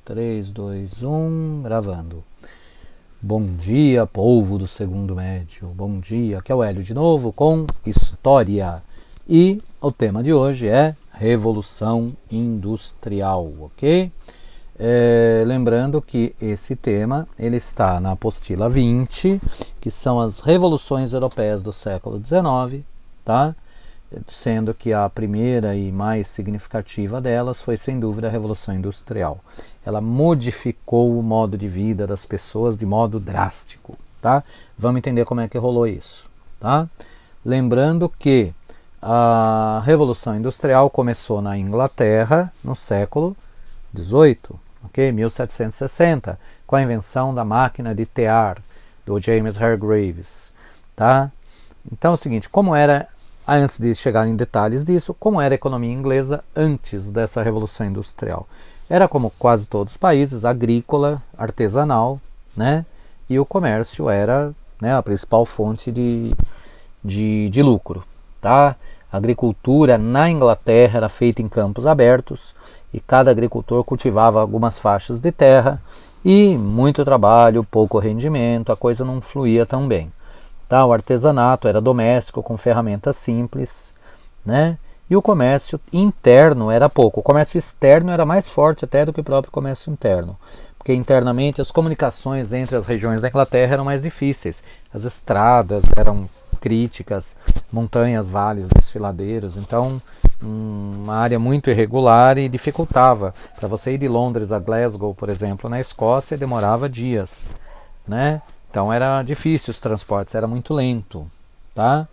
3, 2, 1, gravando. Bom dia, povo do segundo médio. Bom dia, aqui é o Hélio de novo com História. E o tema de hoje é Revolução Industrial, ok? Lembrando que esse tema ele está na apostila 20, que são as revoluções europeias do século XIX, tá? Sendo que a primeira e mais significativa delas foi, sem dúvida, a Revolução Industrial. Ela modificou o modo de vida das pessoas de modo drástico, tá? Vamos entender como é que rolou isso, tá? Lembrando que a Revolução Industrial começou na Inglaterra no século XVIII, ok? 1760, com a invenção da máquina de tear, do James Hargreaves, tá? Então é o seguinte, como era... Antes de chegar em detalhes disso, como era a economia inglesa antes dessa Revolução Industrial? Era, como quase todos os países, agrícola, artesanal, né? E o comércio era, né, a principal fonte de lucro, tá? A agricultura na Inglaterra era feita em campos abertos e cada agricultor cultivava algumas faixas de terra e muito trabalho, pouco rendimento, a coisa não fluía tão bem. Tá, o artesanato era doméstico, com ferramentas simples, né? E o comércio interno era pouco. O comércio externo era mais forte até do que o próprio comércio interno. Porque internamente as comunicações entre as regiões da Inglaterra eram mais difíceis. As estradas eram críticas, montanhas, vales, desfiladeiros. Então, uma área muito irregular e dificultava. Para você ir de Londres a Glasgow, por exemplo, na Escócia, demorava dias, né? Então era difícil os transportes, era muito lento, tá?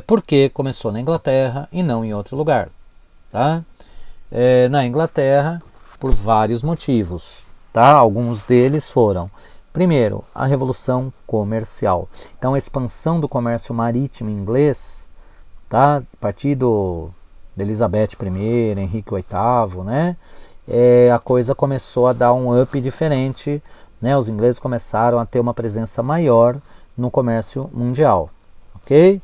Porque começou na Inglaterra e não em outro lugar, tá? Na Inglaterra, por vários motivos, tá? Alguns deles foram, primeiro, a Revolução Comercial. Então a expansão do comércio marítimo inglês, tá? A partir de Elizabeth I, Henrique VIII, né? A coisa começou a dar um up diferente, né? Os ingleses começaram a ter uma presença maior no comércio mundial, ok?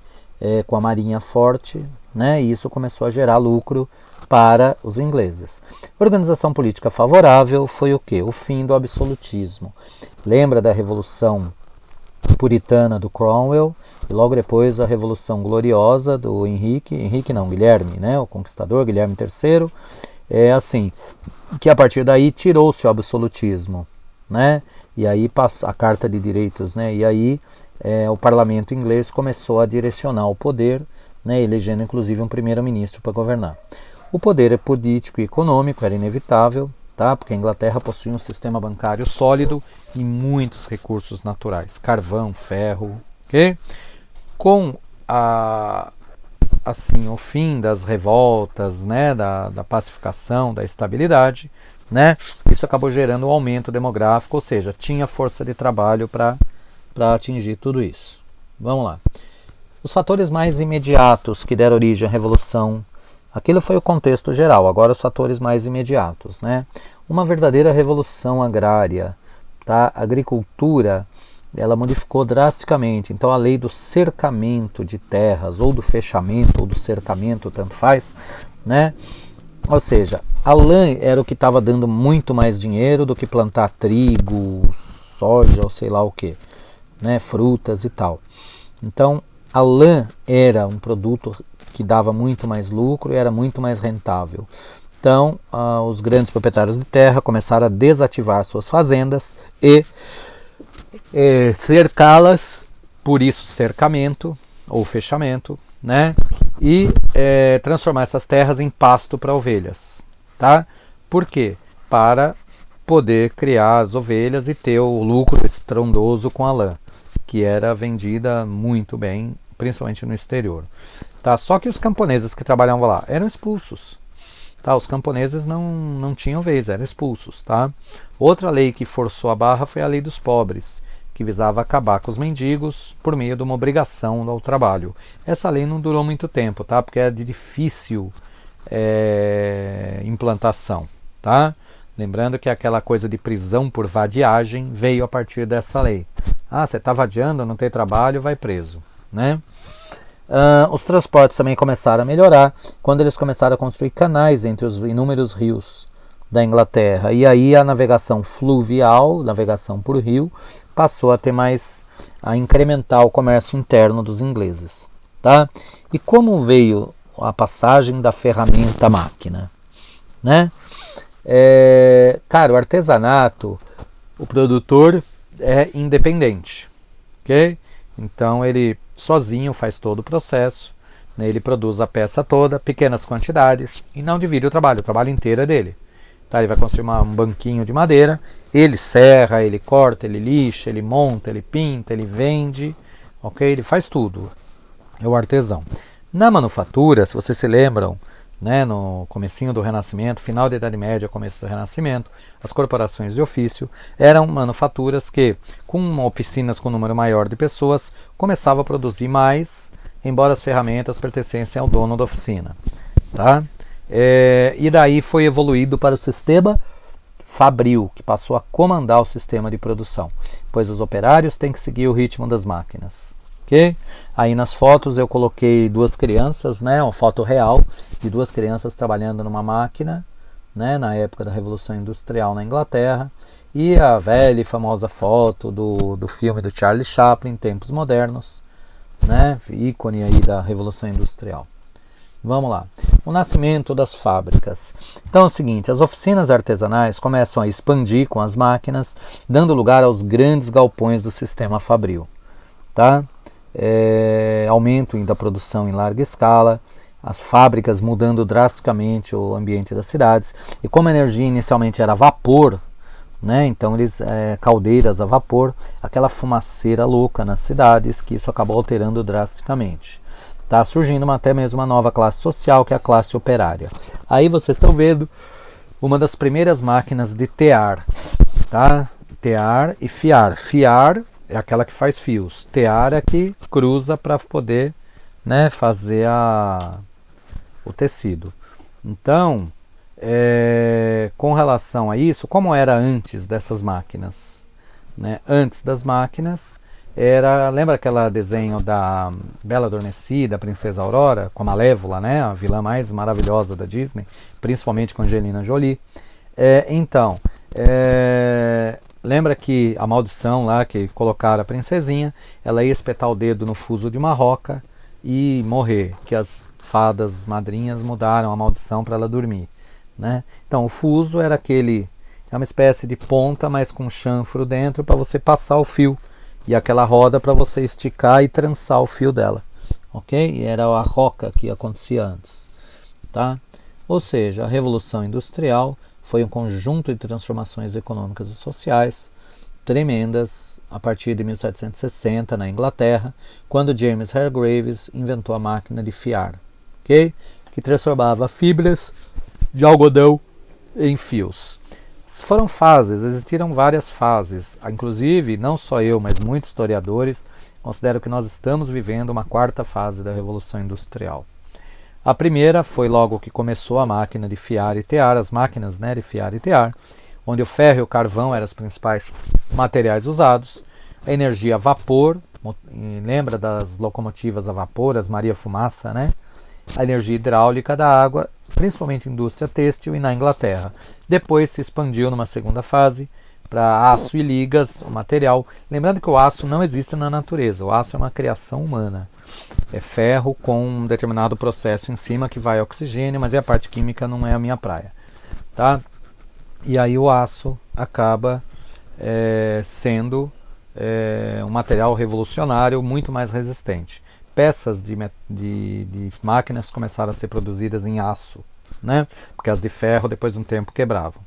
Com a marinha forte, né? E isso começou a gerar lucro para os ingleses. Organização política favorável foi o quê? O fim do absolutismo. Lembra da Revolução Puritana do Cromwell e logo depois a Revolução Gloriosa do Guilherme, né? O Conquistador, Guilherme III. Assim, que a partir daí tirou-se o absolutismo, né? E aí a Carta de Direitos, né? E aí o parlamento inglês começou a direcionar o poder, né? Elegendo inclusive um primeiro-ministro para governar. O poder político e econômico era inevitável, tá? Porque a Inglaterra possuía um sistema bancário sólido e muitos recursos naturais, carvão, ferro, ok? Com o fim das revoltas, né? Da pacificação, da estabilidade, né? Isso acabou gerando um aumento demográfico, ou seja, tinha força de trabalho para atingir tudo isso. Vamos lá. Os fatores mais imediatos que deram origem à Revolução, aquilo foi o contexto geral, agora os fatores mais imediatos, né? Uma verdadeira revolução agrária, tá? A agricultura, ela modificou drasticamente, então a lei do cercamento de terras, ou do fechamento, ou do cercamento, tanto faz, né? Ou seja, a lã era o que estava dando muito mais dinheiro do que plantar trigo, soja ou sei lá o que, né? Frutas e tal. Então, a lã era um produto que dava muito mais lucro e era muito mais rentável. Então, os grandes proprietários de terra começaram a desativar suas fazendas e cercá-las, por isso cercamento ou fechamento, né? E transformar essas terras em pasto para ovelhas, tá? Por quê? Para poder criar as ovelhas e ter o lucro estrondoso com a lã, que era vendida muito bem, principalmente no exterior, tá? Só que os camponeses que trabalhavam lá eram expulsos, tá? Os camponeses não tinham vez, eram expulsos, tá? Outra lei que forçou a barra foi a lei dos pobres, que visava acabar com os mendigos por meio de uma obrigação ao trabalho. Essa lei não durou muito tempo, tá? Porque é de difícil implantação, tá? Lembrando que aquela coisa de prisão por vadiagem veio a partir dessa lei. Você está vadiando, não tem trabalho, vai preso, né? Os transportes também começaram a melhorar quando eles começaram a construir canais entre os inúmeros rios, da Inglaterra. E aí a navegação fluvial, navegação por rio, passou a ter a incrementar o comércio interno dos ingleses. Tá? E como veio a passagem da ferramenta à máquina? Né? Cara, o artesanato, o produtor é independente, ok? Então ele sozinho faz todo o processo, né? Ele produz a peça toda, pequenas quantidades, e não divide o trabalho inteiro é dele. Tá? Ele vai construir um banquinho de madeira, ele serra, ele corta, ele lixa, ele monta, ele pinta, ele vende, ok? Ele faz tudo, é o artesão. Na manufatura, se vocês se lembram, né, no comecinho do Renascimento, final da Idade Média, começo do Renascimento, as corporações de ofício eram manufaturas que, com oficinas com um número maior de pessoas, começavam a produzir mais, embora as ferramentas pertencessem ao dono da oficina. Tá? E daí foi evoluído para o sistema fabril, que passou a comandar o sistema de produção, pois os operários têm que seguir o ritmo das máquinas. Okay? Aí nas fotos eu coloquei duas crianças, né, uma foto real de duas crianças trabalhando numa máquina, né, na época da Revolução Industrial na Inglaterra, e a velha e famosa foto do filme do Charlie Chaplin, Tempos Modernos, né, ícone aí da Revolução Industrial. Vamos lá. O nascimento das fábricas. Então é o seguinte, as oficinas artesanais começam a expandir com as máquinas, dando lugar aos grandes galpões do sistema fabril. Tá? Aumento da produção em larga escala, as fábricas mudando drasticamente o ambiente das cidades, e como a energia inicialmente era vapor, né, então caldeiras a vapor, aquela fumaceira louca nas cidades, que isso acabou alterando drasticamente. Está surgindo até mesmo uma nova classe social, que é a classe operária. Aí vocês estão vendo uma das primeiras máquinas de tear, tá? Tear e fiar. Fiar é aquela que faz fios. Tear é a que cruza para poder, né, fazer o tecido. Então, com relação a isso, como era antes dessas máquinas? Né? Antes das máquinas, lembra aquele desenho da Bela Adormecida, a Princesa Aurora, com a Malévola, né, a vilã mais maravilhosa da Disney, principalmente com Angelina Jolie? Lembra que a maldição lá, que colocaram a princesinha, ela ia espetar o dedo no fuso de uma roca e morrer, que as fadas madrinhas mudaram a maldição para ela dormir, né? Então o fuso era é uma espécie de ponta, mas com chanfro dentro para você passar o fio, e aquela roda para você esticar e trançar o fio dela, ok? E era a roca que acontecia antes, tá? Ou seja, a Revolução Industrial foi um conjunto de transformações econômicas e sociais tremendas a partir de 1760 na Inglaterra, quando James Hargreaves inventou a máquina de fiar, okay? Que transformava fibras de algodão em fios. Foram fases, existiram várias fases, inclusive não só eu, mas muitos historiadores consideram que nós estamos vivendo uma quarta fase da Revolução Industrial. A primeira foi logo que começou a máquina de fiar e tear, as máquinas, né, de fiar e tear, onde o ferro e o carvão eram os principais materiais usados, a energia a vapor, lembra das locomotivas a vapor, as Maria Fumaça, né? A energia hidráulica da água, principalmente indústria têxtil e na Inglaterra. Depois se expandiu numa segunda fase para aço e ligas, o material. Lembrando que o aço não existe na natureza, o aço é uma criação humana. É ferro com um determinado processo em cima que vai oxigênio, mas a parte química não é a minha praia. Tá? E aí o aço acaba sendo um material revolucionário, muito mais resistente. Peças de máquinas começaram a ser produzidas em aço, né? Porque as de ferro depois de um tempo quebravam.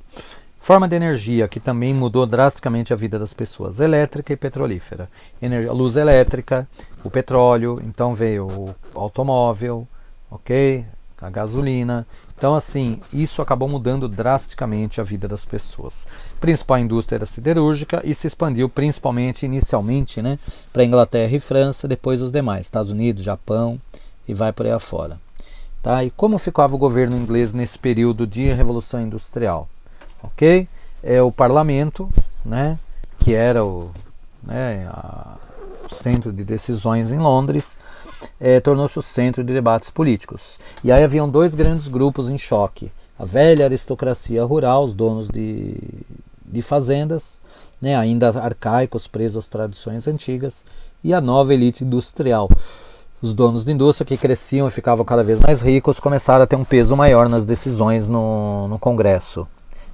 Forma de energia que também mudou drasticamente a vida das pessoas, elétrica e petrolífera. A luz elétrica, o petróleo, então veio o automóvel, ok? A gasolina. Então assim, isso acabou mudando drasticamente a vida das pessoas. A principal indústria era siderúrgica e se expandiu principalmente, inicialmente, né, para Inglaterra e França, depois os demais, Estados Unidos, Japão e vai por aí afora. Tá? E como ficava o governo inglês nesse período de Revolução Industrial? Ok? O parlamento, né, que era o centro de decisões em Londres, tornou-se o centro de debates políticos. E aí haviam dois grandes grupos em choque. a velha aristocracia rural, os donos de fazendas, né, ainda arcaicos, presos às tradições antigas, e a nova elite industrial. Os donos de indústria, que cresciam e ficavam cada vez mais ricos, começaram a ter um peso maior nas decisões no Congresso,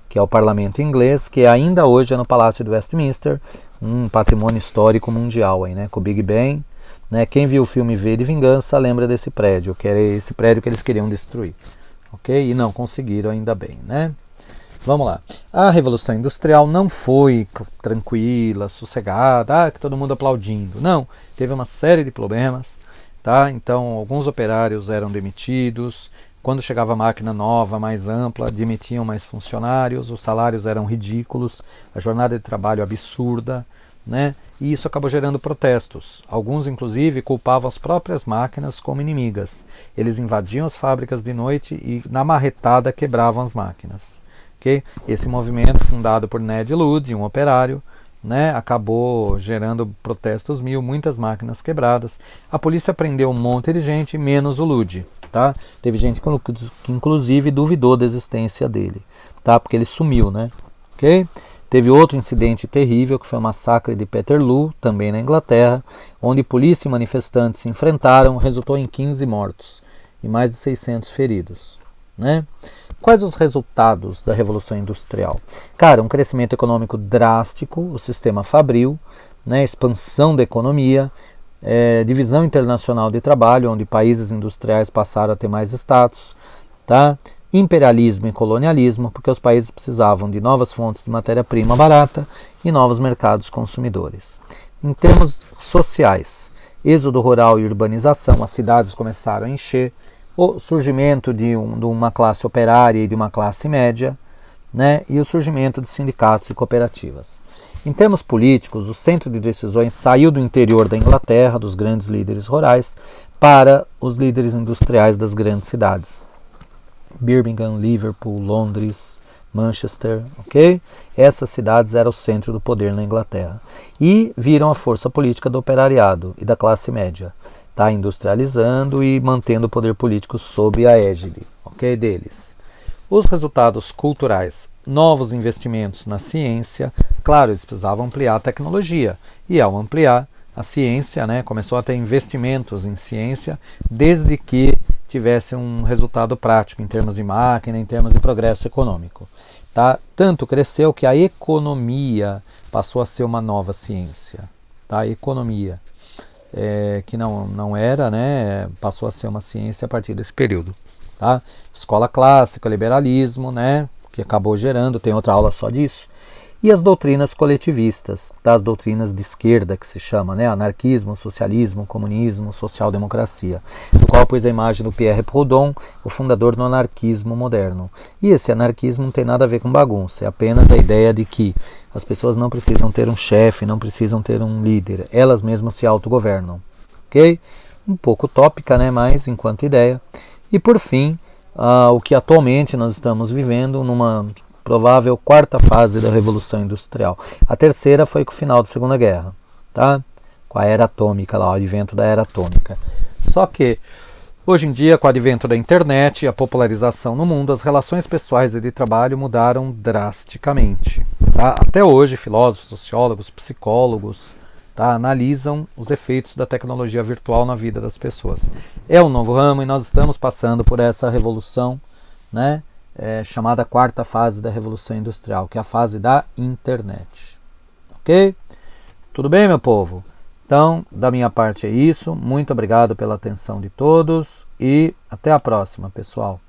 que é o parlamento inglês, que ainda hoje é no Palácio de Westminster, um patrimônio histórico mundial, aí, né, com o Big Ben. Né, quem viu o filme V de Vingança lembra desse prédio, que era esse prédio que eles queriam destruir. Ok? E não conseguiram, ainda bem. Né? Vamos lá. A Revolução Industrial não foi tranquila, sossegada, que todo mundo aplaudindo. Não, teve uma série de problemas. Tá? Então, alguns operários eram demitidos. Quando chegava a máquina nova, mais ampla, demitiam mais funcionários, os salários eram ridículos, a jornada de trabalho absurda, né? E isso acabou gerando protestos. Alguns, inclusive, culpavam as próprias máquinas como inimigas. Eles invadiam as fábricas de noite e, na marretada, quebravam as máquinas. Okay? Esse movimento, fundado por Ned Ludd, um operário, né, acabou gerando protestos mil, muitas máquinas quebradas. A polícia prendeu um monte de gente, menos o Ludd. Tá? Teve gente que inclusive duvidou da existência dele, tá? Porque ele sumiu, né? Okay? Teve outro incidente terrível, que foi o massacre de Peterloo, também na Inglaterra, onde polícia e manifestantes se enfrentaram, resultou em 15 mortos e mais de 600 feridos. Né? Quais os resultados da Revolução Industrial? Cara, um crescimento econômico drástico, o sistema fabril, né? Expansão da economia, divisão internacional de trabalho, onde países industriais passaram a ter mais status, tá? Imperialismo e colonialismo, porque os países precisavam de novas fontes de matéria-prima barata e novos mercados consumidores. Em termos sociais, êxodo rural e urbanização, as cidades começaram a encher, o surgimento de uma classe operária e de uma classe média, né, e o surgimento de sindicatos e cooperativas. Em termos políticos, o centro de decisões saiu do interior da Inglaterra, dos grandes líderes rurais, para os líderes industriais das grandes cidades. Birmingham, Liverpool, Londres, Manchester, ok? Essas cidades eram o centro do poder na Inglaterra. E viram a força política do operariado e da classe média, tá? Industrializando e mantendo o poder político sob a égide, ok? Deles. Os resultados culturais, novos investimentos na ciência, claro, eles precisavam ampliar a tecnologia, e ao ampliar a ciência, né, começou a ter investimentos em ciência, desde que tivesse um resultado prático em termos de máquina, em termos de progresso econômico. Tá? Tanto cresceu que a economia passou a ser uma nova ciência. Tá? A economia, que não era, né, passou a ser uma ciência a partir desse período. Tá? Escola clássica, liberalismo, né, que acabou gerando, tem outra aula só disso. E as doutrinas coletivistas, tá? As doutrinas de esquerda, que se chama, né? Anarquismo, socialismo, comunismo, social-democracia, do qual pôs a imagem do Pierre Proudhon, o fundador do anarquismo moderno. E esse anarquismo não tem nada a ver com bagunça, é apenas a ideia de que as pessoas não precisam ter um chefe, não precisam ter um líder, elas mesmas se autogovernam. Ok? Um pouco utópica, né? Mas enquanto ideia. E por fim, o que atualmente nós estamos vivendo numa provável quarta fase da Revolução Industrial. A terceira foi com o final da Segunda Guerra, tá? Com a era atômica, lá, o advento da era atômica. Só que, hoje em dia, com o advento da internet e a popularização no mundo, as relações pessoais e de trabalho mudaram drasticamente. Tá? Até hoje, filósofos, sociólogos, psicólogos, tá, analisam os efeitos da tecnologia virtual na vida das pessoas. É um novo ramo e nós estamos passando por essa revolução, né? Chamada quarta fase da Revolução Industrial, que é a fase da internet. Ok? Tudo bem, meu povo? Então, da minha parte é isso. Muito obrigado pela atenção de todos e até a próxima, pessoal.